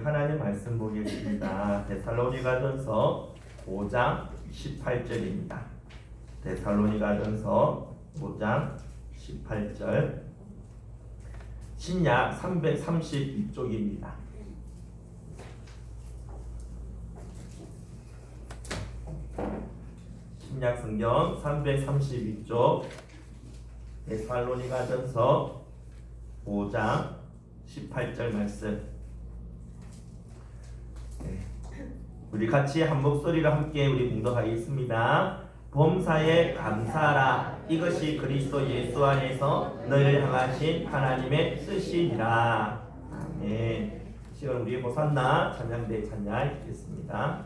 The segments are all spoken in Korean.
하나님 말씀 보겠습니다. 데살로니가전서 5장 18절입니다. 데살로니가전서 5장 18절 신약 332쪽입니다. 신약 성경 332쪽 데살로니가전서 5장 18절 말씀. 우리 같이 한 목소리로 함께 우리 봉독하겠습니다. 범사에 감사하라. 이것이 그리스도 예수 안에서 너희를 향하신 하나님의 뜻이니라. 아멘. 시간 우리 호산나 찬양대 찬양 읽겠습니다.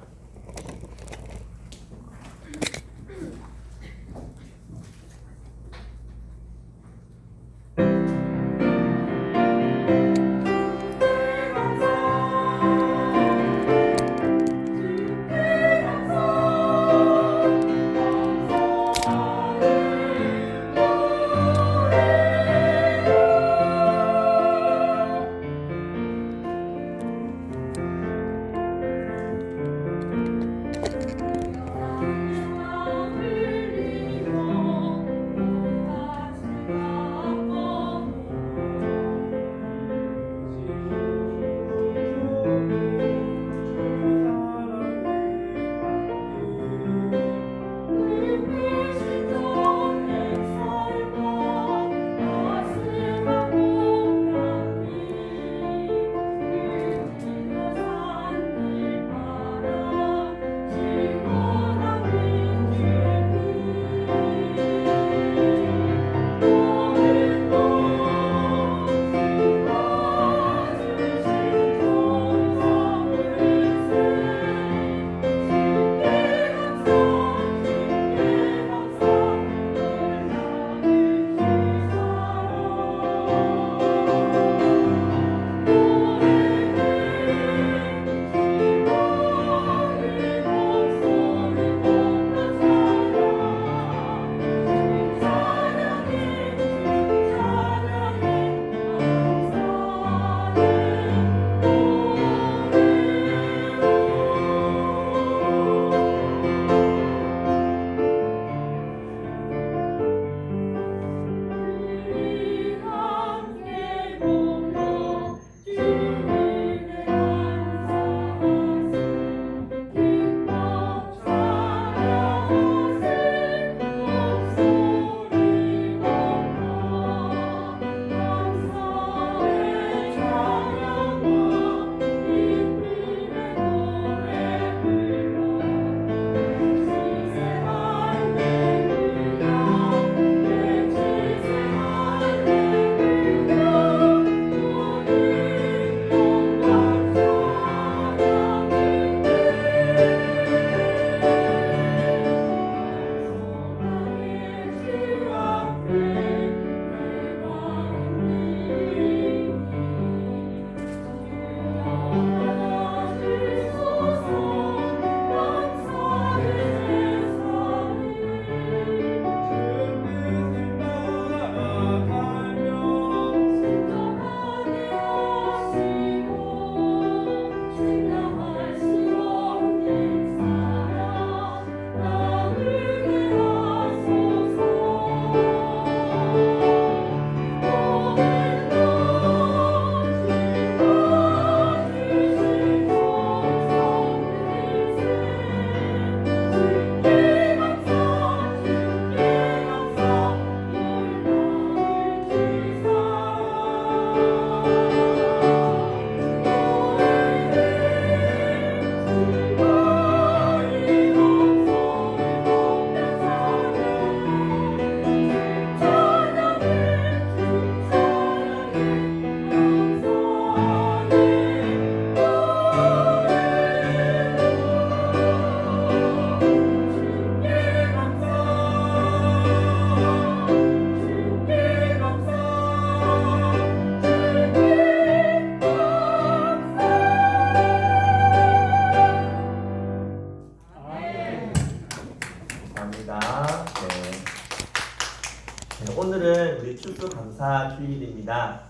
오늘은 우리 추수감사 주일입니다.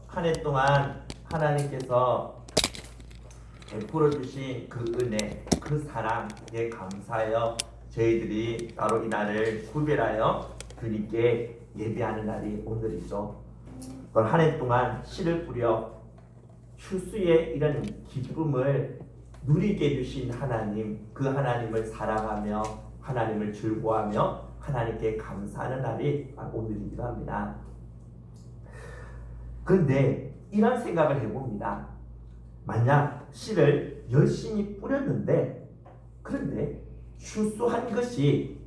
한 해 동안 하나님께서 베풀어 주신 그 은혜, 그 사랑에 감사하여 저희들이 따로 이 날을 구별하여 주님께 예배하는 날이 오늘이죠. 한 해 동안 씨를 뿌려 추수의 이런 기쁨을 누리게 해주신 하나님, 그 하나님을 사랑하며 하나님을 즐거워하며 하나님께 감사하는 날이 오늘이기도 합니다. 그런데 이런 생각을 해봅니다. 만약 씨를 열심히 뿌렸는데 그런데 추수한 것이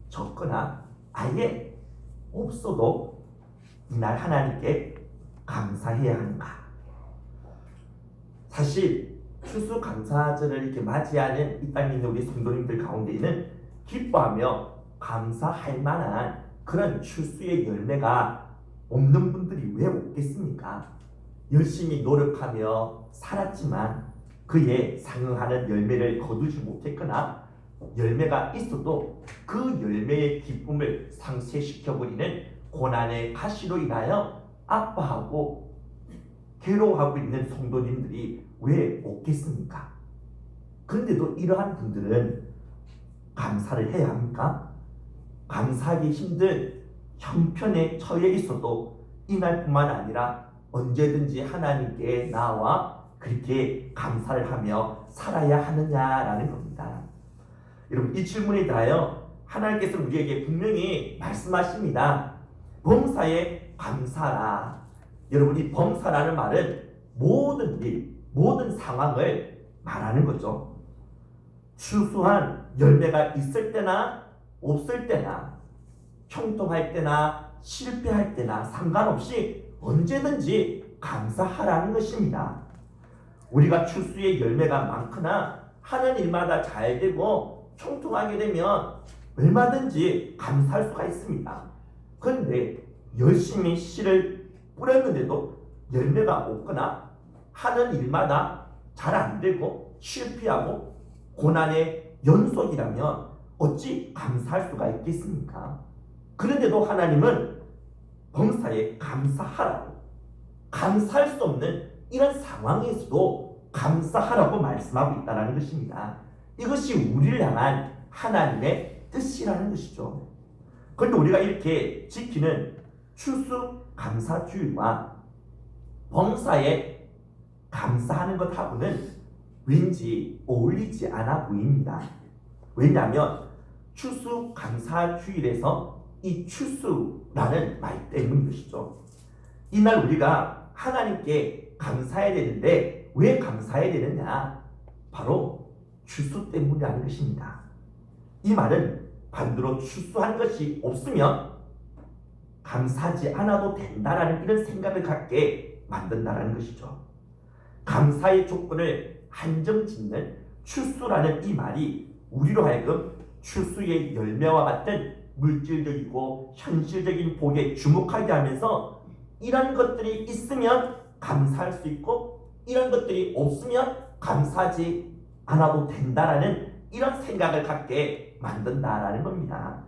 적거나 아예 없어도 이날 하나님께 감사해야 하는가? 사실 추수감사절을 이렇게 맞이하는 이 땅에 있는 우리 성도님들 가운데에는 기뻐하며 감사할 만한 그런 추수의 열매가 없는 분들이 왜 없겠습니까? 열심히 노력하며 살았지만 그에 상응하는 열매를 거두지 못했거나 열매가 있어도 그 열매의 기쁨을 상쇄시켜버리는 고난의 가시로 인하여 아파하고 괴로워하고 있는 성도님들이 왜 없겠습니까? 그런데도 이러한 분들은 감사를 해야 합니까? 감사하기 힘든 형편에 처해 있어도 이날뿐만 아니라 언제든지 하나님께 나와 그렇게 감사를 하며 살아야 하느냐라는 겁니다. 여러분, 이 질문에 대하여 하나님께서 우리에게 분명히 말씀하십니다. 범사에 감사라. 여러분, 이 범사라는 말은 모든 일, 모든 상황을 말하는 거죠. 추수한 열매가 있을 때나 없을 때나 형통할 때나 실패할 때나 상관없이 언제든지 감사하라는 것입니다. 우리가 추수의 열매가 많거나 하는 일마다 잘 되고 형통하게 되면 얼마든지 감사할 수가 있습니다. 그런데 열심히 씨를 뿌렸는데도 열매가 없거나 하는 일마다 잘 안 되고 실패하고 고난의 연속이라면 어찌 감사할 수가 있겠습니까? 그런데도 하나님은 범사에 감사하라고, 감사할 수 없는 이런 상황에서도 감사하라고 말씀하고 있다는 것입니다. 이것이 우리를 향한 하나님의 뜻이라는 것이죠. 그런데 우리가 이렇게 지키는 추수감사주일과 범사에 감사하는 것하고는 왠지 어울리지 않아 보입니다. 왜냐하면 추수감사주일에서 이 추수라는 말 때문인 것이죠. 이날 우리가 하나님께 감사해야 되는데 왜 감사해야 되느냐? 바로 추수 때문이라는 것입니다. 이 말은 반대로 추수한 것이 없으면 감사하지 않아도 된다라는 이런 생각을 갖게 만든다는 것이죠. 감사의 조건을 한정짓는 추수라는 이 말이 우리로 하여금 추수의 열매와 같은 물질적이고 현실적인 복에 주목하게 하면서 이런 것들이 있으면 감사할 수 있고 이런 것들이 없으면 감사하지 않아도 된다라는 이런 생각을 갖게 만든다라는 겁니다.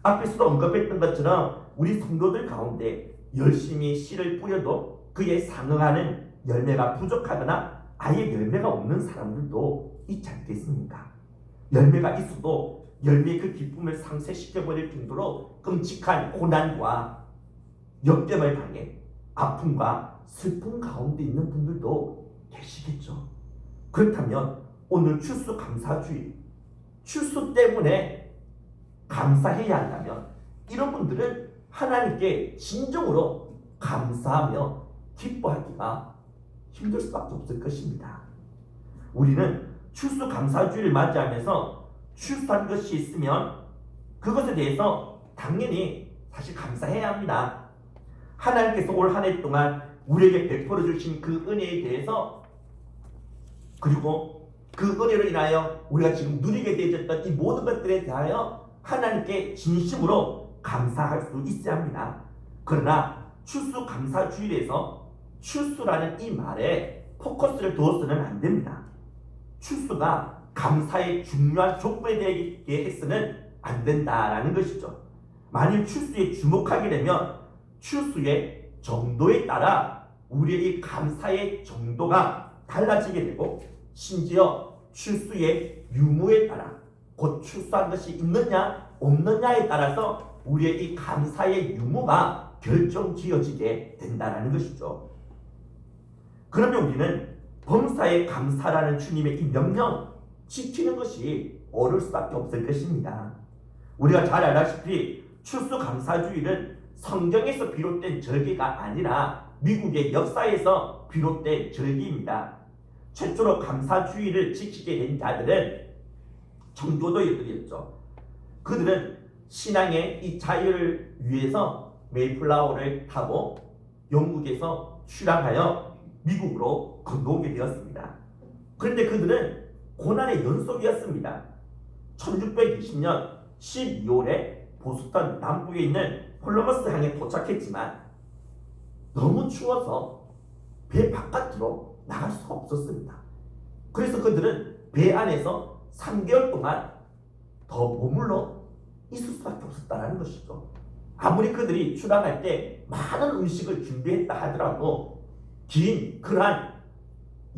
앞에서도 언급했던 것처럼 우리 성도들 가운데 열심히 씨를 뿌려도 그에 상응하는 열매가 부족하거나 아예 열매가 없는 사람들도 있지 않겠습니까? 열매가 있어도 열매의 그 기쁨을 상쇄시켜버릴 정도로 끔찍한 고난과 역경을 당해 아픔과 슬픔 가운데 있는 분들도 계시겠죠. 그렇다면 오늘 추수감사주일, 추수 때문에 감사해야 한다면 이런 분들은 하나님께 진정으로 감사하며 기뻐하기가 힘들 수밖에 없을 것입니다. 우리는 추수감사주일을 맞이하면서 추수한 것이 있으면 그것에 대해서 당연히 사실 감사해야 합니다. 하나님께서 올 한 해 동안 우리에게 베풀어 주신 그 은혜에 대해서, 그리고 그 은혜로 인하여 우리가 지금 누리게 되어졌던 이 모든 것들에 대하여 하나님께 진심으로 감사할 수 있어야 합니다. 그러나 추수감사주일에서 추수라는 이 말에 포커스를 두어서는 안 됩니다. 추수가 감사의 중요한 조건에 대해 해서는 안 된다라는 것이죠. 만일 추수에 주목하게 되면 추수의 정도에 따라 우리의 이 감사의 정도가 달라지게 되고 심지어 출수의 유무에 따라 곧 출수한 것이 있느냐 없느냐에 따라서 우리의 이 감사의 유무가 결정지어지게 된다는 것이죠. 그러면 우리는 범사에 감사라는 주님의 이 명령 지키는 것이 어려울 수밖에 없을 것입니다. 우리가 잘 알다시피 추수감사주일은 성경에서 비롯된 절기가 아니라 미국의 역사에서 비롯된 절기입니다. 최초로 감사주일을 지키게 된 자들은 청교도들이었죠. 그들은 신앙의 이 자유를 위해서 메이플라워를 타고 영국에서 출항하여 미국으로 건너오게 되었습니다. 그런데 그들은 고난의 연속이었습니다. 1620년 12월에 보스턴 남부에 있는 콜럼버스 항에 도착했지만 너무 추워서 배 바깥으로 나갈 수가 없었습니다. 그래서 그들은 배 안에서 3개월 동안 더 머물러 있을 수밖에 없었다는 것이죠. 아무리 그들이 출항할 때 많은 음식을 준비했다 하더라도 긴 그러한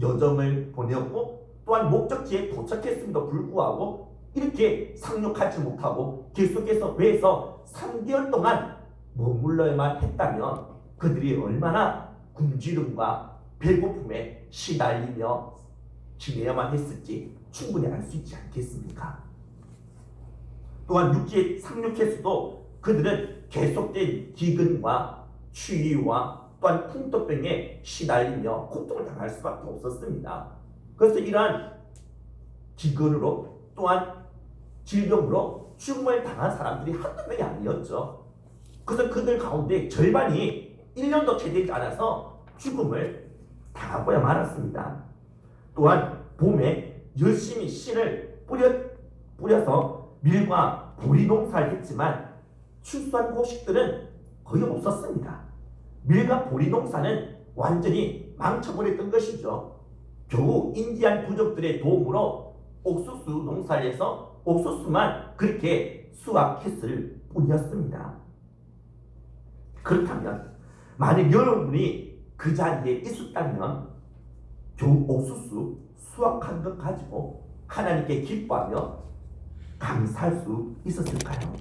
여정을 보내었고 또한 목적지에 도착했음에도 불구하고 이렇게 상륙하지 못하고 계속해서 배에서 3개월 동안 머물러야만 했다면 그들이 얼마나 굶주림과 배고픔에 시달리며 지내야만 했을지 충분히 알 수 있지 않겠습니까? 또한 육지에 상륙했어도 그들은 계속된 기근과 추위와 또한 풍토병에 시달리며 고통을 당할 수밖에 없었습니다. 그래서 이러한 기근으로 또한 질병으로 죽음을 당한 사람들이 한두 명이 아니었죠. 그래서 그들 가운데 절반이 1년도 채 되지 않아서 죽음을 당하고야 말았습니다. 또한 봄에 열심히 씨를 뿌려서 밀과 보리 농사를 했지만 출수한 곡식들은 거의 없었습니다. 밀과 보리 농사는 완전히 망쳐버렸던 것이죠. 겨우 인디안 부족들의 도움으로 옥수수 농사를 해서 옥수수만 그렇게 수확했을 뿐이었습니다. 그렇다면 만약 여러분이 그 자리에 있었다면 겨우 옥수수 수확한 것 가지고 하나님께 기뻐하며 감사할 수 있었을까요?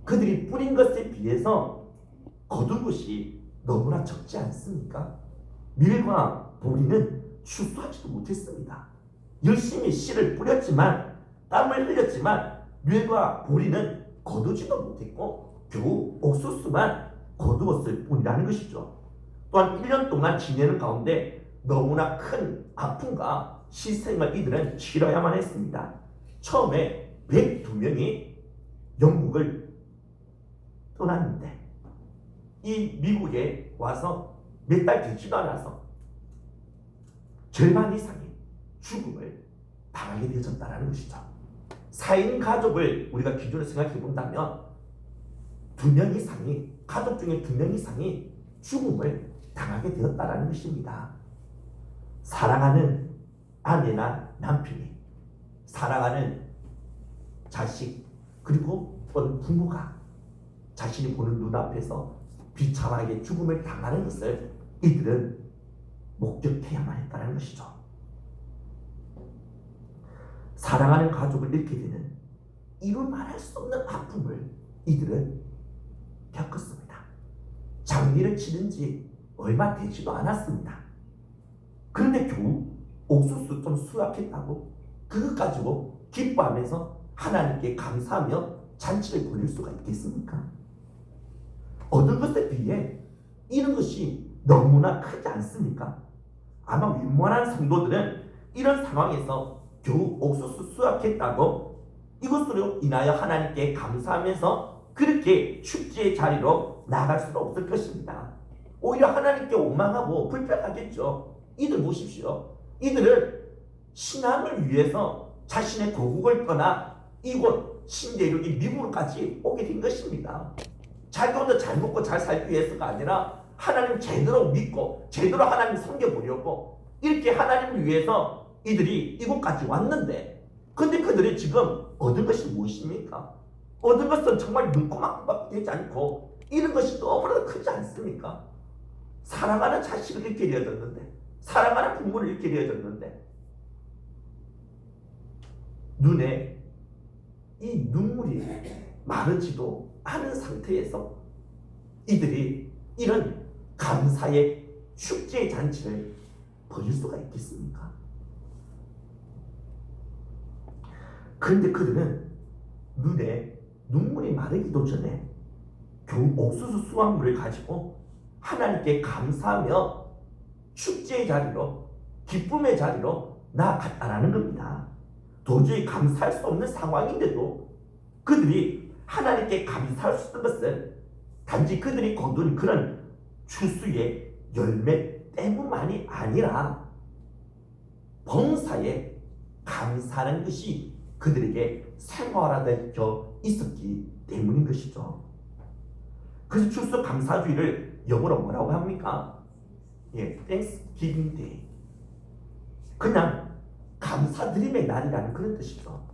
그들이 뿌린 것에 비해서 거둔 것이 너무나 적지 않습니까? 밀과 보리는 출수하지도 못했습니다. 열심히 씨를 뿌렸지만 땀을 흘렸지만 밀과 보리는 거두지도 못했고 겨우 옥수수만 거두었을 뿐이라는 것이죠. 또한 1년 동안 지내는 가운데 너무나 큰 아픔과 희생을 이들은 치러야만 했습니다. 처음에 102명이 영국을 떠났는데 이 미국에 와서 몇 달 되지도 않아서 절반 이상이 죽음을 당하게 되어졌다는 것이죠. 4인 가족을 우리가 기준으로 생각해 본다면 2명 이상이 가족 중에 2명 이상이 죽음을 당하게 되었다는 것입니다. 사랑하는 아내나 남편이 사랑하는 자식 그리고 어떤 부모가 자신이 보는 눈앞에서 비참하게 죽음을 당하는 것을 이들은 목격해야만 했다는 것이죠. 사랑하는 가족을 잃게 되는 이루 말할 수 없는 아픔을 이들은 겪었습니다. 장례를 치른 지 얼마 되지도 않았습니다. 그런데 겨우 옥수수 좀 수확했다고 그것 가지고 기뻐하면서 하나님께 감사하며 잔치를 벌일 수가 있겠습니까? 얻은 것에 비해 이런 것이 너무나 크지 않습니까? 아마 웬만한 성도들은 이런 상황에서 겨우 옥수수 수확했다고 이것으로 인하여 하나님께 감사하면서 그렇게 축제의 자리로 나갈 수는 없을 것입니다. 오히려 하나님께 원망하고 불평하겠죠. 이들 보십시오. 이들은 신앙을 위해서 자신의 고국을 떠나 이곳 신대륙이 미국까지 오게 된 것입니다. 자기 혼자 잘 먹고 잘 살기 위해서가 아니라 하나님 제대로 믿고 제대로 하나님 섬겨보려고 이렇게 하나님을 위해서 이들이 이곳까지 왔는데 근데 그들이 지금 얻은 것이 무엇입니까? 얻은 것은 정말 눈코만큼밖에 되지 않고 이런 것이 너무나 크지 않습니까? 사랑하는 자식을 잃게 되어졌는데 사랑하는 부모를 잃게 되어졌는데 눈에 이 눈물이 마르지도 않은 상태에서 이들이 이런 감사의 축제 잔치를 벌일 수가 있겠습니까? 그런데 그들은 눈에 눈물이 마르기도 전에 겨우 옥수수 수확물을 가지고 하나님께 감사하며 축제의 자리로, 기쁨의 자리로 나아갔다라는 겁니다. 도저히 감사할 수 없는 상황인데도 그들이 하나님께 감사할 수 있는 것은 단지 그들이 거둔 그런 추수의 열매 때문만이 아니라 범사에 감사하는 것이 그들에게 생활화되어 있었기 때문인 것이죠. 그래서 추수 감사주의를 영어로 뭐라고 합니까? Thanksgiving Day. 그냥 감사드림의 날이라는 그런 뜻이죠.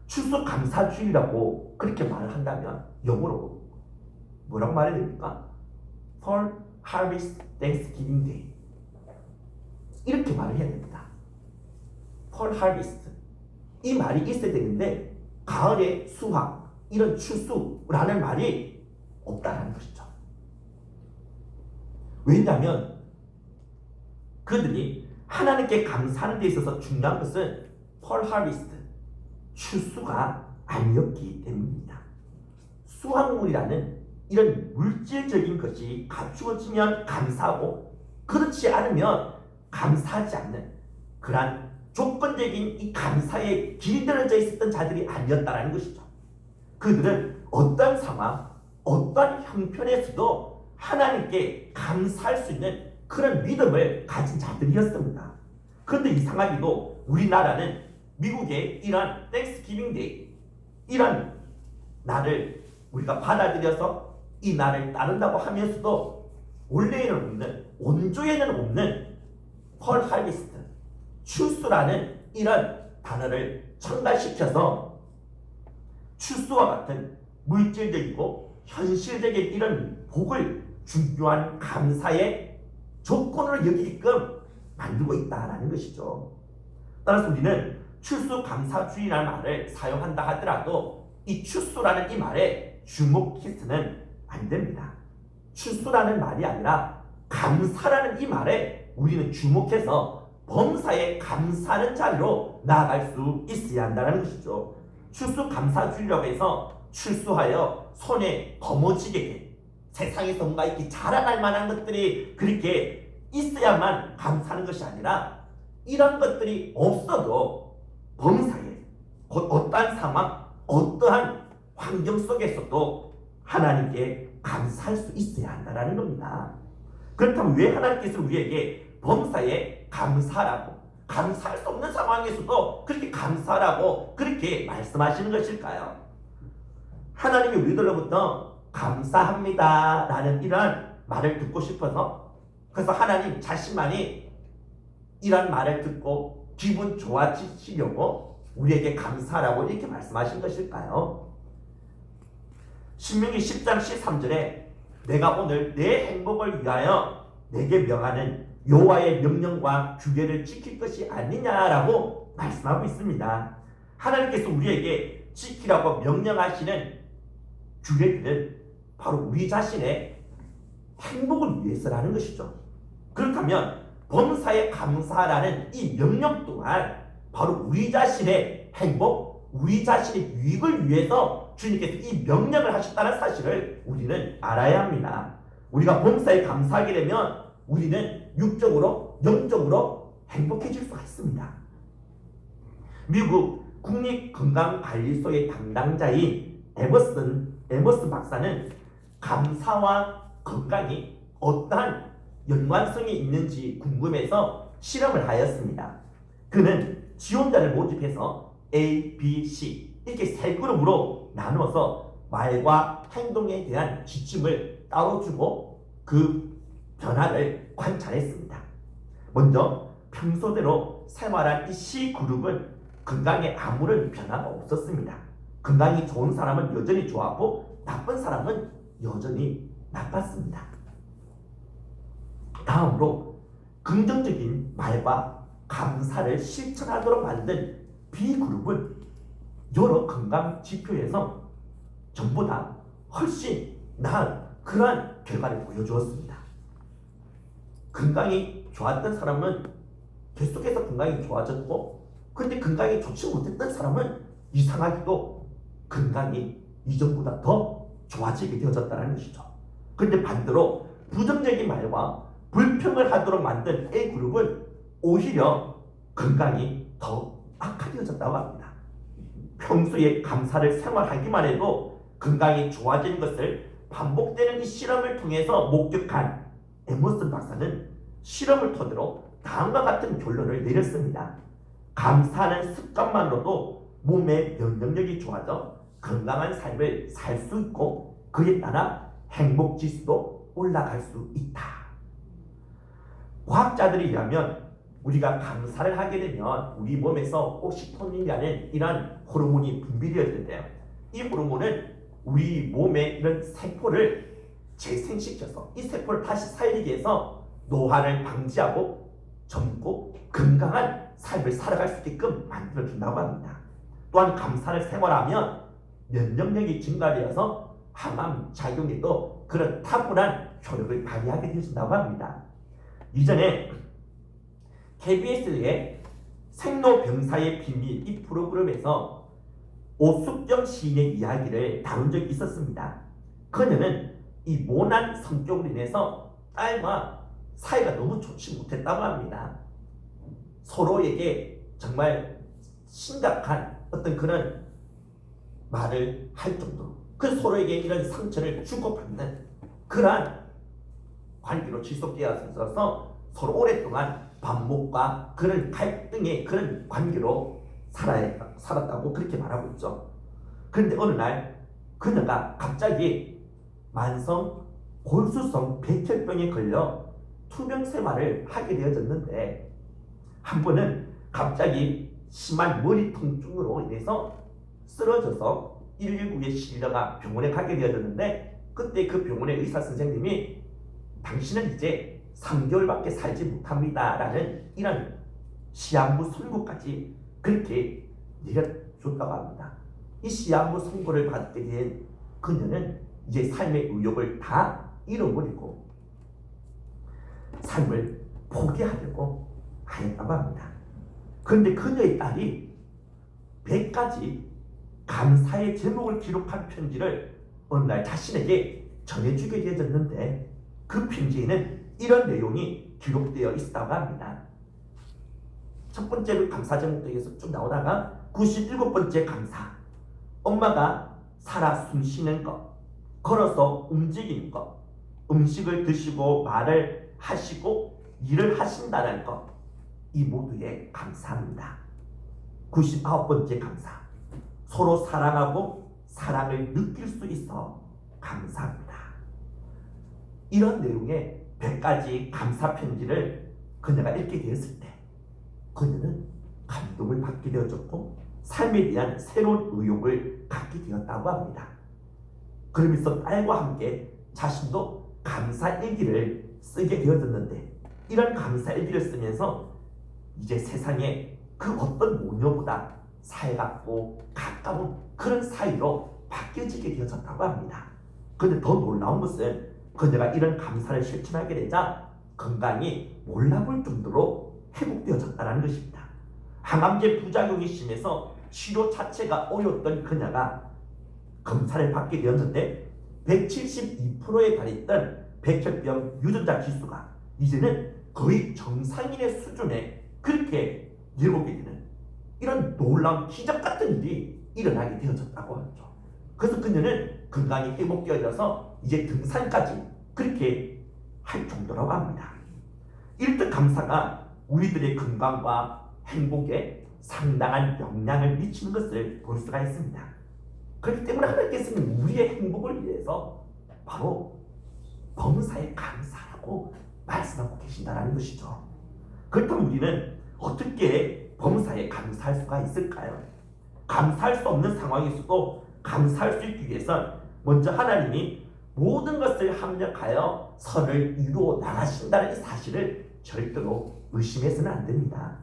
추수 감사주의라고 그렇게 말을 한다면 영어로 뭐라고 말해야 됩니까? Fall Harvest Thanksgiving Day. 이렇게 말을 해야 됩니다. Fall Harvest. 이 말이 있어야 되는데 가을의 수확, 이런 추수라는 말이 없다는 것이죠. 왜냐하면 그들이 하나님께 감사하는 데 있어서 중요한 것은 Fall Harvest, 추수가 아니었기 때문입니다. 수확물이라는 이런 물질적인 것이 갖추어지면 감사하고 그렇지 않으면 감사하지 않는 그러한 조건적인 이 감사에 길들여져 있었던 자들이 아니었다는 것이죠. 그들은 어떤 상황, 어떤 형편에서도 하나님께 감사할 수 있는 그런 믿음을 가진 자들이었습니다. 그런데 이상하게도 우리나라는 미국의 이런 땡스기빙 데이, 이런 날을 우리가 받아들여서 이 날을 따른다고 하면서도 원래에는 없는, 원조에는 없는 펄 하비스트, 추수라는 이런 단어를 첨가시켜서 추수와 같은 물질적이고 현실적인 이런 복을 중요한 감사의 조건으로 여기게끔 만들고 있다는 것이죠. 따라서 우리는 추수감사주의라는 말을 사용한다 하더라도 이 추수라는 이 말에 주목해서는 안 됩니다. 추수라는 말이 아니라 감사라는 이 말에 우리는 주목해서 범사에 감사하는 자리로 나아갈 수 있어야 한다는 것이죠. 추수감사주의라고 해서 출수하여 손에 거머쥐게 된 세상에서 뭔가 이렇게 자라날 만한 것들이 그렇게 있어야만 감사하는 것이 아니라 이런 것들이 없어도 범사에 곧 어떠한 상황, 어떠한 환경 속에서도 하나님께 감사할 수 있어야 한다는 겁니다. 그렇다면 왜 하나님께서 우리에게 범사에 감사라고, 감사할 수 없는 상황에서도 그렇게 감사라고 그렇게 말씀하시는 것일까요? 하나님이 우리들로부터 감사합니다 라는 이런 말을 듣고 싶어서, 그래서 하나님 자신만이 이런 말을 듣고 기분 좋아지시려고 우리에게 감사라고 이렇게 말씀하신 것일까요? 신명기 10장 13절에 내가 오늘 내 행복을 위하여 내게 명하는 여호와의 명령과 규례를 지킬 것이 아니냐라고 말씀하고 있습니다. 하나님께서 우리에게 지키라고 명령하시는 규례들은 바로 우리 자신의 행복을 위해서라는 것이죠. 그렇다면 범사에 감사라는 이 명령 또한 바로 우리 자신의 행복, 우리 자신의 유익을 위해서 주님께서 이 명령을 하셨다는 사실을 우리는 알아야 합니다. 우리가 범사에 감사하게 되면 우리는 육적으로, 영적으로 행복해질 수가 있습니다. 미국 국립건강관리소의 담당자인 에머슨 박사는 감사와 건강이 어떠한 연관성이 있는지 궁금해서 실험을 하였습니다. 그는 지원자를 모집해서 A, B, C 이렇게 세 그룹으로 나누어서 말과 행동에 대한 지침을 따로 주고 그 변화를 관찰했습니다. 먼저 평소대로 생활한 이 C 그룹은 건강에 아무런 변화가 없었습니다. 건강이 좋은 사람은 여전히 좋았고 나쁜 사람은 여전히 나빴습니다. 다음으로 긍정적인 말과 감사를 실천하도록 만든 B그룹은 여러 건강 지표에서 전보다 훨씬 나은 그러한 결과를 보여주었습니다. 건강이 좋았던 사람은 계속해서 건강이 좋아졌고, 근데 건강이 좋지 못했던 사람은 이상하게도 건강이 이전보다 더 좋아지게 되어졌다는 것이죠. 근데 반대로 부정적인 말과 불평을 하도록 만든 A그룹은 오히려 건강이 더 악화되어졌다고 합니다. 평소에 감사를 생활하기만 해도 건강이 좋아지는 것을 반복되는 이 실험을 통해서 목격한 에머슨 박사는 실험을 토대로 다음과 같은 결론을 내렸습니다. 감사하는 습관만으로도 몸의 면역력이 좋아져 건강한 삶을 살 수 있고, 그에 따라 행복 지수도 올라갈 수 있다. 과학자들에 의하면 우리가 감사를 하게 되면 우리 몸에서 옥시토닌이라는 이러한 호르몬이 분비되어지는데요. 이 호르몬은 우리 몸의 이런 세포를 재생시켜서 이 세포를 다시 살리기 위해서 노화를 방지하고 젊고 건강한 삶을 살아갈 수 있게끔 만들어준다고 합니다. 또한 감사를 생활하면 면역력이 증가되어서 항암 작용에도 그런 탁월한 효력을 발휘하게 되어진다고 합니다. 이전에 KBS의 생로병사의 비밀 이 프로그램에서 오숙정 시인의 이야기를 다룬 적이 있었습니다. 그녀는 이 모난 성격으로 인해서 딸과 사이가 너무 좋지 못했다고 합니다. 서로에게 정말 심각한 어떤 그런 말을 할 정도로, 그 서로에게 이런 상처를 주고받는 그러한 관계로 지속되어 있어서 서로 오랫동안 반목과 그런 갈등의 그런 관계로 살았다고 그렇게 말하고 있죠. 그런데 어느 날 그녀가 갑자기 만성 골수성 백혈병에 걸려 투병 생활을 하게 되어졌는데, 한 번은 갑자기 심한 머리 통증으로 인해서 쓰러져서 119에 실려가 병원에 가게 되어졌는데, 그때 그 병원의 의사 선생님이 당신은 이제 3개월밖에 살지 못합니다 라는 이런 시한부 선고까지 그렇게 내려줬다고 합니다. 이 시한부 선고를 받게 된 그녀는 이제 삶의 의욕을 다 잃어버리고 삶을 포기하려고 하였다고 합니다. 그런데 그녀의 딸이 100가지 감사의 제목을 기록한 편지를 어느 날 자신에게 전해주게 되어졌는데, 그 편지에는 이런 내용이 기록되어 있었다고 합니다. 첫 번째 감사 제목에서 쭉 나오다가 97번째 감사, 엄마가 살아 숨쉬는 것, 걸어서 움직이는 것, 음식을 드시고 말을 하시고 일을 하신다는 것, 이 모두에 감사합니다. 99번째 감사, 서로 사랑하고 사랑을 느낄 수 있어 감사합니다. 이런 내용의 100가지 감사 편지를 그녀가 읽게 되었을 때 그녀는 감동을 받게 되어졌고 삶에 대한 새로운 의욕을 갖게 되었다고 합니다. 그러면서 딸과 함께 자신도 감사 일기를 쓰게 되어졌는데, 이런 감사 일기를 쓰면서 이제 세상에 그 어떤 모녀보다 살갑고 가까운 그런 사이로 바뀌어지게 되어졌다고 합니다. 그런데 더 놀라운 것은 그녀가 이런 감사를 실천하게 되자 건강이 몰라볼 정도로 회복되어졌다는 것입니다. 항암제 부작용이 심해서 치료 자체가 어려웠던 그녀가 검사를 받게 되었는데 172%에 달했던 백혈병 유전자 지수가 이제는 거의 정상인의 수준에 그렇게 내려오게 되는 이런 놀라운 기적 같은 일이 일어나게 되어졌다고 하죠. 그래서 그녀는 건강이 회복되어져서 이제 등산까지 그렇게 할 정도라고 합니다. 이렇듯 감사가 우리들의 건강과 행복에 상당한 영향을 미치는 것을 볼 수가 있습니다. 그렇기 때문에 하나님께서는 우리의 행복을 위해서 바로 범사에 감사라고 말씀하고 계신다는 것이죠. 그렇다면 우리는 어떻게 범사에 감사할 수가 있을까요? 감사할 수 없는 상황에서도 감사할 수 있기 위해선 먼저 하나님이 모든 것을 합력하여 선을 이루어 나가신다는 이 사실을 절대로 의심해서는 안 됩니다.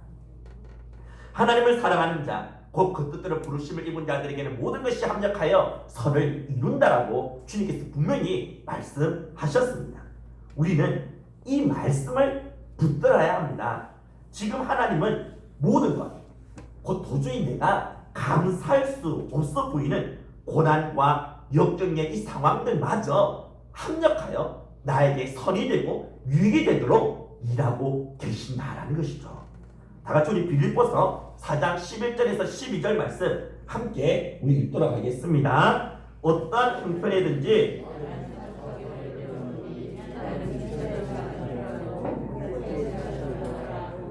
하나님을 사랑하는 자, 곧 그 뜻대로 부르심을 입은 자들에게는 모든 것이 합력하여 선을 이룬다라고 주님께서 분명히 말씀하셨습니다. 우리는 이 말씀을 붙들어야 합니다. 지금 하나님은 모든 것, 곧 도저히 내가 감사할 수 없어 보이는 고난과 역경의 이 상황들마저 합력하여 나에게 선이 되고 유익이 되도록 일하고 계신다라는 것이죠. 다 같이 우리 빌립보서 4장 11절에서 12절 말씀 함께 우리 읽도록 하겠습니다. 어떤 형편이든지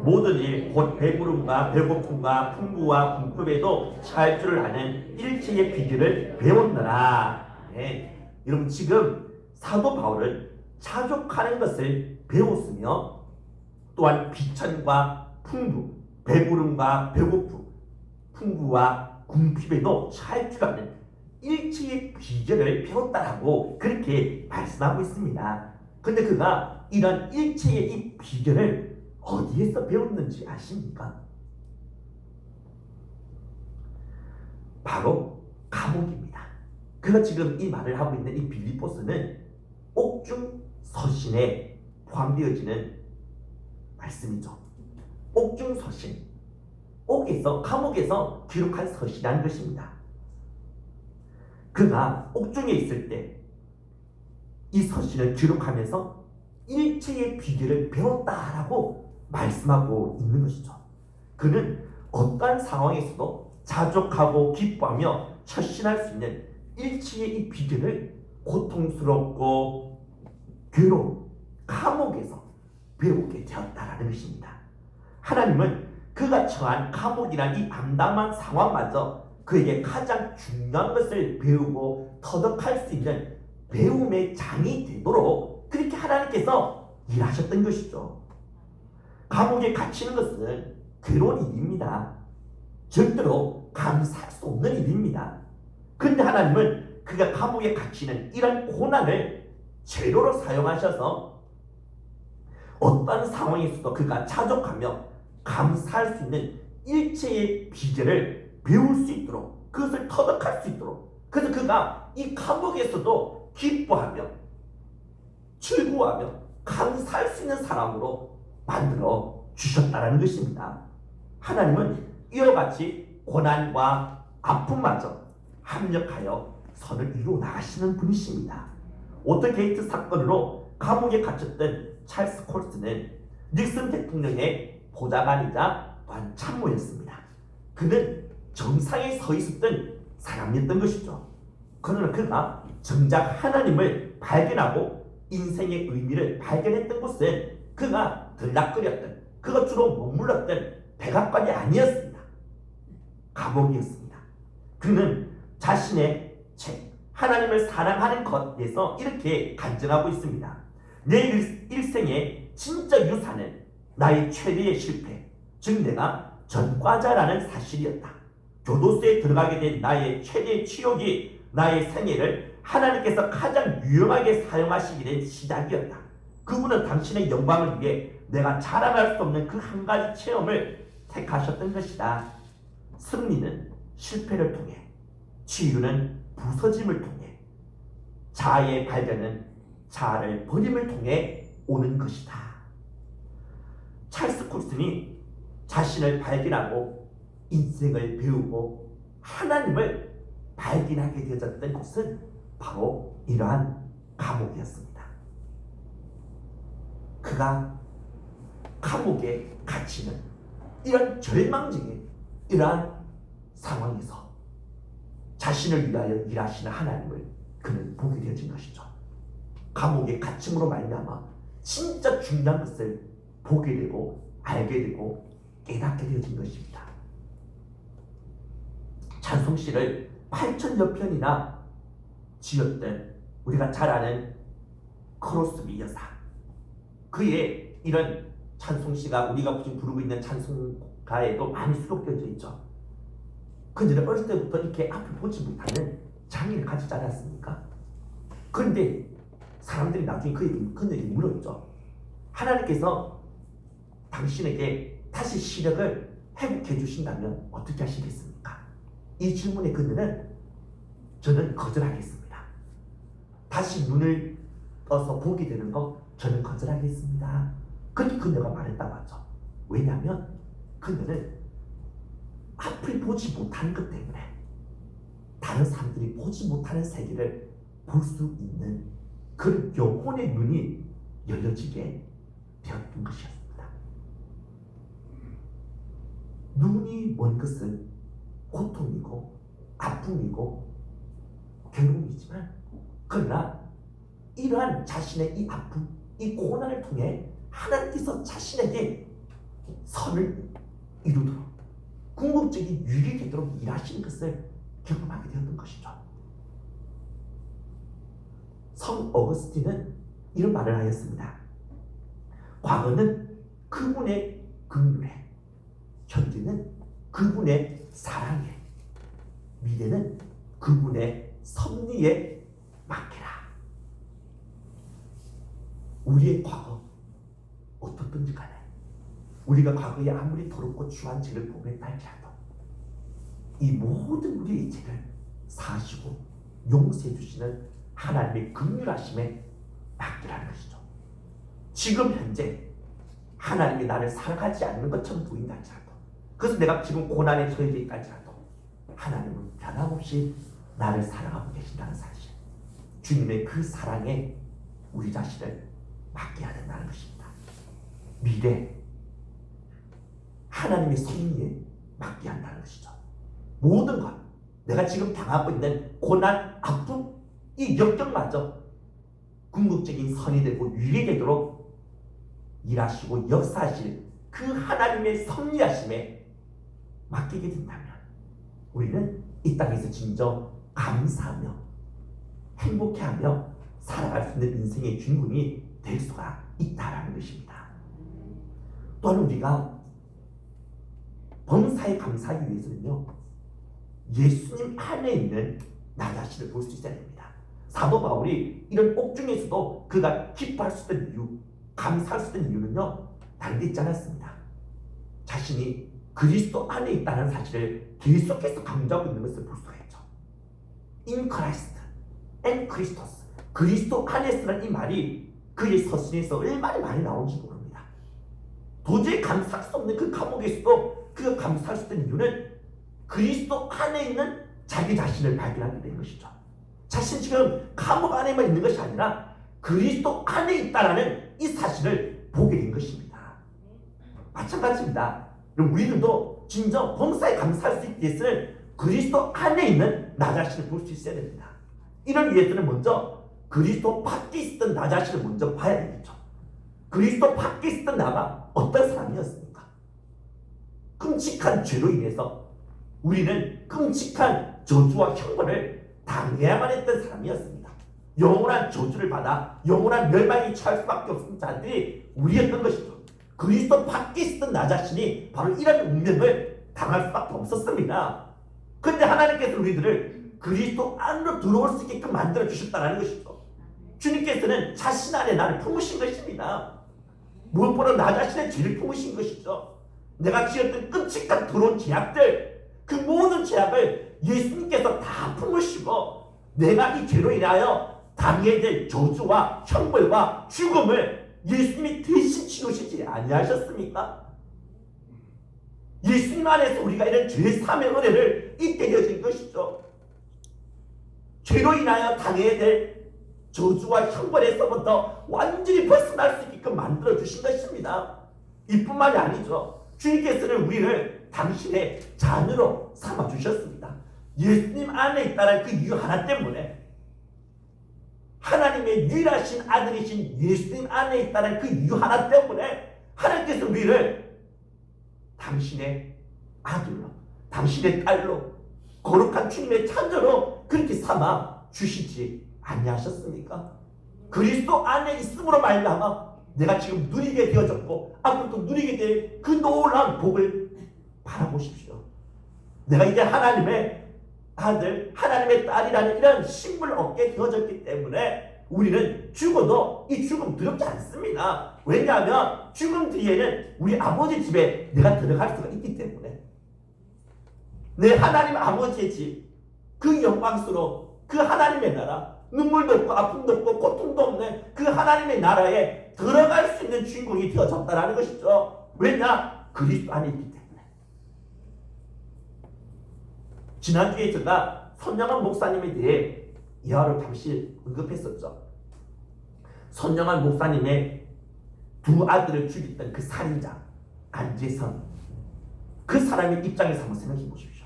모든 일, 곧 배부름과 배고픔과 풍부와 궁핍에도 잘 줄을 아는 일체의 비결을 배웠느라. 네. 여러분 지금 사도 바울은 자족하는 것을 배웠으며 또한 비천과 풍부, 배부름과 배고픔, 풍부와 궁핍에도 잘 줄 아는 일체의 비결을 배웠다라고 그렇게 말씀하고 있습니다. 근데 그가 이런 일체의 이 비결을 어디에서 배웠는지 아십니까? 바로 감옥입니다. 그가 지금 이 말을 하고 있는 이 빌립보서는 옥중 서신에 포함되어지는 말씀이죠. 옥중 서신, 옥에서 감옥에서 기록한 서신이라는 것입니다. 그가 옥중에 있을 때 이 서신을 기록하면서 일체의 비결을 배웠다라고 말씀하고 있는 것이죠. 그는 어떠한 상황에서도 자족하고 기뻐하며 처신할 수 있는 일체의 이 비결을 고통스럽고 괴로운 감옥에서 배우게 되었다라는 것입니다. 하나님은 그가 처한 감옥이란 이 암담한 상황마저 그에게 가장 중요한 것을 배우고 터득할 수 있는 배움의 장이 되도록 그렇게 하나님께서 일하셨던 것이죠. 감옥에 갇히는 것은 괴로운 일입니다. 절대로 감사할 수 없는 일입니다. 그런데 하나님은 그가 감옥에 갇히는 이런 고난을 재료로 사용하셔서 어떤 상황에서도 그가 자족하며 감사할 수 있는 일체의 비결을 배울 수 있도록 그것을 터득할 수 있도록 그래서 그가 이 감옥에서도 기뻐하며 즐거워하며 감사할 수 있는 사람으로 만들어 주셨다는 것입니다. 하나님은 이와 같이 고난과 아픔마저 합력하여 선을 이루어 나가시는 분이십니다. 워터게이트 사건으로 감옥에 갇혔던 찰스 콜스는 닉슨 대통령의 보좌관이자 또한 참모였습니다. 그는 정상에 서 있었던 사람이었던 것이죠. 그러나 그가 정작 하나님을 발견하고 인생의 의미를 발견했던 곳은 그가 들락거렸던, 그가 주로 머물렀던 백악관이 아니었습니다. 감옥이었습니다. 그는 자신의 책, 하나님을 사랑하는 것에서 이렇게 간증하고 있습니다. 내 일생의 진짜 유산은 나의 최대의 실패, 즉 내가 전과자라는 사실이었다. 교도소에 들어가게 된 나의 최대의 치욕이 나의 생애를 하나님께서 가장 유용하게 사용하시게 된 시작이었다. 그분은 당신의 영광을 위해 내가 자랑할 수 없는 그 한 가지 체험을 택하셨던 것이다. 승리는 실패를 통해, 치유는 부서짐을 통해, 자아의 발견은 자아를 버림을 통해 오는 것이다. 찰스 콜슨이 자신을 발견하고 인생을 배우고 하나님을 발견하게 되어졌던 곳은 바로 이러한 감옥이었습니다. 그가 감옥에 갇히는 이런 절망적인 이러한 상황에서 자신을 위하여 일하시는 하나님을 그는 보게 되어진 것이죠. 감옥에 갇힘으로 말미암아 진짜 중요한 것을 보게 되고 알게 되고 깨닫게 되어진 것입니다. 찬송시를 8,000여 편이나 지었던 우리가 잘 아는 크로스비 여사, 그의 이런 찬송시가 우리가 지금 부르고 있는 찬송가에도 많이 수록되어져 있죠. 그들은 어릴 때부터 이렇게 앞을 보지 못하는 장애를 가지지 않았습니까? 그런데 사람들이 나중에 그에게 물었죠. 하나님께서 당신에게 다시 시력을 회복해 주신다면 어떻게 하시겠습니까? 이 질문에 그들은 저는 거절하겠습니다. 다시 눈을 떠서 보게 되는 거 저는 거절하겠습니다. 그렇게 그녀가 말했다고 하죠. 왜냐하면 그녀는 앞을 보지 못하는 것 때문에 다른 사람들이 보지 못하는 세계를 볼 수 있는 그런 영혼의 눈이 열려지게 되었던 것이었습니다. 눈이 먼 것은 고통이고 아픔이고 괴로움이지만 그러나 이러한 자신의 이 아픔, 이 고난을 통해 하나님께서 자신에게 선을 이루도록 궁극적인 유익이 되도록 일하시는 것을 경험하게 되었던 것이죠. 성 어거스틴은 이런 말을 하였습니다. 과거는 그분의 긍휼에, 현재는 그분의 사랑에, 미래는 그분의 섭리에 맡기라. 우리의 과거 어떻든지 간에 우리가 과거에 아무리 더럽고 추한 죄를 범했다 할지라도 이 모든 우리의 죄를 사하시고 용서해 주시는 하나님의 긍휼하심에 맡기라는 것이죠. 지금 현재 하나님이 나를 사랑하지 않는 것처럼 보인다 할지라도, 그래서 내가 지금 고난에 처해져 있다 할지라도 하나님은 변함없이 나를 사랑하고 계신다는 사실, 주님의 그 사랑에 우리 자신을 맡겨야 된다는 것입니다. 미래, 하나님의 섭리에 맡겨야 한다는 것이죠. 모든 것, 내가 지금 당하고 있는 고난, 아픔, 이 역경마저 궁극적인 선이 되고 유익이 되도록 일하시고 역사하실 그 하나님의 섭리하심에 맡기게 된다면 우리는 이 땅에서 진정 감사하며 행복해하며 살아갈 수 있는 인생의 주인공이 될 수가 있다라는 것입니다. 또한 우리가 범사에 감사하기 위해서는요, 예수님 안에 있는 나 자신을 볼 수 있어야 됩니다. 사도 바울이 이런 옥중에서도 그가 기뻐할 수 있는 이유, 감사할 수 있는 이유는요, 다른 데 있지 않았습니다. 자신이 그리스도 안에 있다는 사실을 계속해서 강조하고 있는 것을 볼 수가 있죠. In Christ, and Christos, 그리스도 안에서는 이 말이 그의 서신에서 얼마나 많이 나오는지 모릅니다. 도저히 감사할 수 없는 그 감옥에서도 그가 감사할 수 있는 이유는 그리스도 안에 있는 자기 자신을 발견하게 된 것이죠. 자신 지금 감옥 안에만 있는 것이 아니라 그리스도 안에 있다라는 이 사실을 보게 된 것입니다. 마찬가지입니다. 그럼 우리들도 진정 범사에 감사할 수 있기 위해서는 그리스도 안에 있는 나 자신을 볼 수 있어야 됩니다. 이를 위해서는 먼저 그리스도 밖에 있었던 나 자신을 먼저 봐야 되겠죠. 그리스도 밖에 있었던 나가 어떤 사람이었습니까? 끔찍한 죄로 인해서 우리는 끔찍한 저주와 형벌을 당해야만 했던 사람이었습니다. 영원한 저주를 받아 영원한 멸망에 처할 수밖에 없는 자들이 우리였던 것이죠. 그리스도 밖에 있었던 나 자신이 바로 이런 운명을 당할 수밖에 없었습니다. 그런데 하나님께서 우리들을 그리스도 안으로 들어올 수 있게끔 만들어 주셨다는 것이죠. 주님께서는 자신 안에 나를 품으신 것입니다. 무엇보다 나 자신의 죄를 품으신 것이죠. 내가 지었던 끔찍한 더러운 죄악들, 그 모든 죄악을 예수님께서 다 품으시고 내가 이 죄로 인하여 당해야 될 저주와 형벌과 죽음을 예수님이 대신 치르시지 아니하셨습니까? 예수님 안에서 우리가 이런 죄 사함의 은혜를 잊게 되어진 것이죠. 죄로 인하여 당해야 될 저주와 형벌에서부터 완전히 벗어날 수 있게끔 만들어 주신 것입니다. 이뿐만이 아니죠. 주님께서는 우리를 당신의 자녀로 삼아 주셨습니다. 예수님 안에 있다는 그 이유 하나 때문에, 하나님의 유일하신 아들이신 예수님 안에 있다는 그 이유 하나 때문에 하나님께서 우리를 당신의 아들로, 당신의 딸로, 거룩한 주님의 자녀로 그렇게 삼아 주시지 아니하셨습니까? 그리스도 안에 있음으로 말미암아 내가 지금 누리게 되어졌고 앞으로도 누리게 될 그 놀라운 복을 바라보십시오. 내가 이제 하나님의 아들, 하나님의 딸이라는 이런 신분을 얻게 되어졌기 때문에 우리는 죽어도 이 죽음 두렵지 않습니다. 왜냐하면 죽음 뒤에는 우리 아버지 집에 내가 들어갈 수가 있기 때문에 내 하나님 아버지의 집, 그 영광스러운 그 하나님의 나라, 눈물도 없고 아픔도 없고 고통도 없는 그 하나님의 나라에 들어갈 수 있는 주인공이 되어졌다라는 것이죠. 왜냐? 그리스도 안에 있기 때문에. 지난주에 제가 손영환 목사님에 대해 이하를 잠시 언급했었죠. 손영환 목사님의 두 아들을 죽였던 그 살인자 안재선, 그 사람의 입장에서 한번 생각해 보십시오.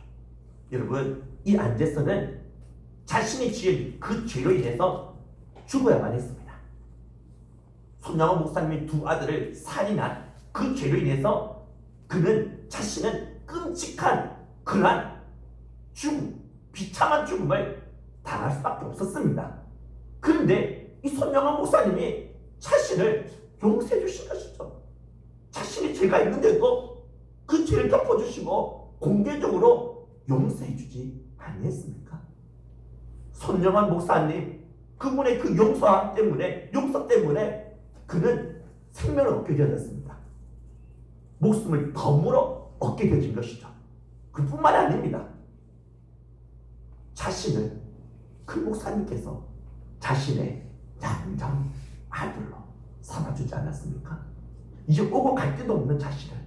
여러분, 이 안재선은 자신이 지은 그 죄로 인해서 죽어야만 했습니다. 손영환 목사님의 두 아들을 살인한 그 죄로 인해서 그는 자신은 끔찍한 그러한 죽음, 비참한 죽음을 당할 수밖에 없었습니다. 그런데 이 손영환 목사님이 자신을 용서해 주신 것이죠. 자신이 죄가 있는데도 그 죄를 덮어주시고 공개적으로 용서해 주지 아니했습니까? 손영환 목사님, 그분의 그 용서 때문에 그는 생명을 얻게 되었습니다. 목숨을 덤으로 얻게 되어진 것이죠. 그뿐만이 아닙니다. 자신을 그 목사님께서 자신의 양장 아들로 삼아주지 않았습니까? 이제 오고 갈 데도 없는 자신을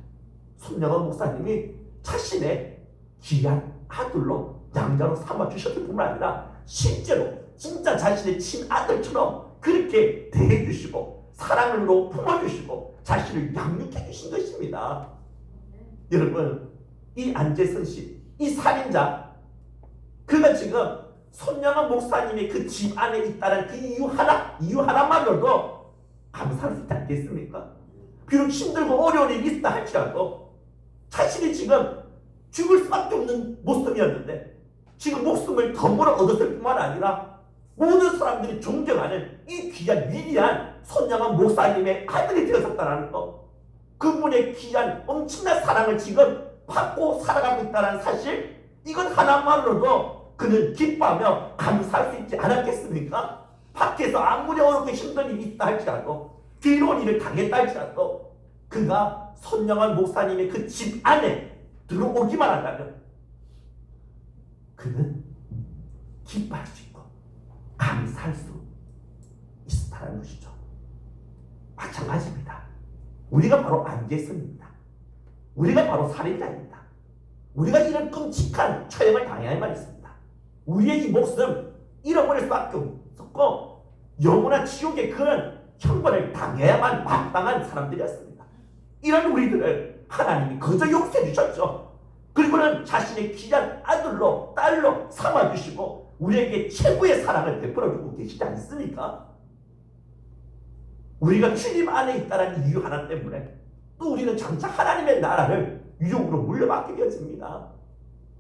손영환 목사님이 자신의 귀한 아들로 양자로 삼아주셨을 뿐만 아니라 실제로 진짜 자신의 친아들처럼 그렇게 대해주시고 사랑으로 품어주시고 자신을 양육해 주신 것입니다. 여러분, 이 안재선 씨, 이 살인자, 그가 지금 손영환 목사님의 그 집 안에 있다는 그 이유 하나만으로도 감사할 수 있지 않겠습니까? 비록 힘들고 어려운 일이 있다 할지라도 자신이 지금 죽을 수밖에 없는 모습이었는데 지금 목숨을 덤으로 얻었을 뿐만 아니라 모든 사람들이 존경하는 이 귀한 위대한 손영환 목사님의 아들이 되어졌다는 것, 그분의 귀한 엄청난 사랑을 지금 받고 살아가고 있다는 사실, 이건 하나만으로도 그는 기뻐하며 감사할 수 있지 않았겠습니까? 밖에서 아무리 어렵고 힘든 일이 있다 할지라도 괴로운 일을 당했다 할지라도 그가 손영환 목사님의 그 집 안에 들어오기만 한다면 그는 기뻐할 수 있고 감사할 수 있다는 것이죠. 마찬가지입니다. 우리가 바로 안재선입니다. 우리가 바로 살인자입니다. 우리가 이런 끔찍한 처형을 당해야만 했습니다. 우리의 이 목숨 잃어버릴 수밖에 없었고 영원한 지옥의 그런 형벌을 당해야만 마땅한 사람들이었습니다. 이런 우리들을 하나님이 그저 용서해 주셨죠. 그리고는 자신의 귀한 아들로 딸로 삼아주시고 우리에게 최고의 사랑을 베풀어주고 계시지 않습니까? 우리가 주님 안에 있다는 이유 하나 때문에 또 우리는 장차 하나님의 나라를 유혹으로 물려받게 되어집니다.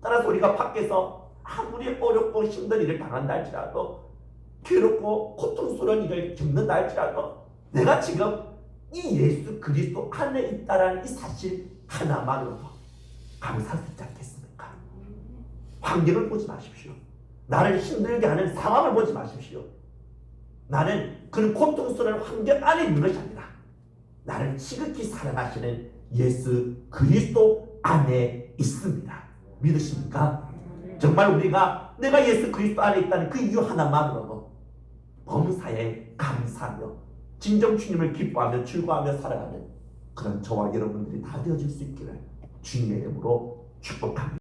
따라서 우리가 밖에서 아무리 어렵고 힘든 일을 당한다 할지라도 괴롭고 고통스러운 일을 겪는다 할지라도 내가 지금 이 예수 그리스도 안에 있다는 이 사실 하나만으로도 감사할 수 있지 않겠습니까? 환경을 보지 마십시오. 나를 힘들게 하는 상황을 보지 마십시오. 나는 그런 고통스러운 환경 안에 있는 것이 아니라 나를 지극히 사랑하시는 예수 그리스도 안에 있습니다. 믿으십니까? 정말 우리가 내가 예수 그리스도 안에 있다는 그 이유 하나만으로도 범사에 감사하며 진정 주님을 기뻐하며 즐거워하며 살아가는 그런 저와 여러분들이 다 되어질 수 있기를 주님의 이름으로 축복합니다.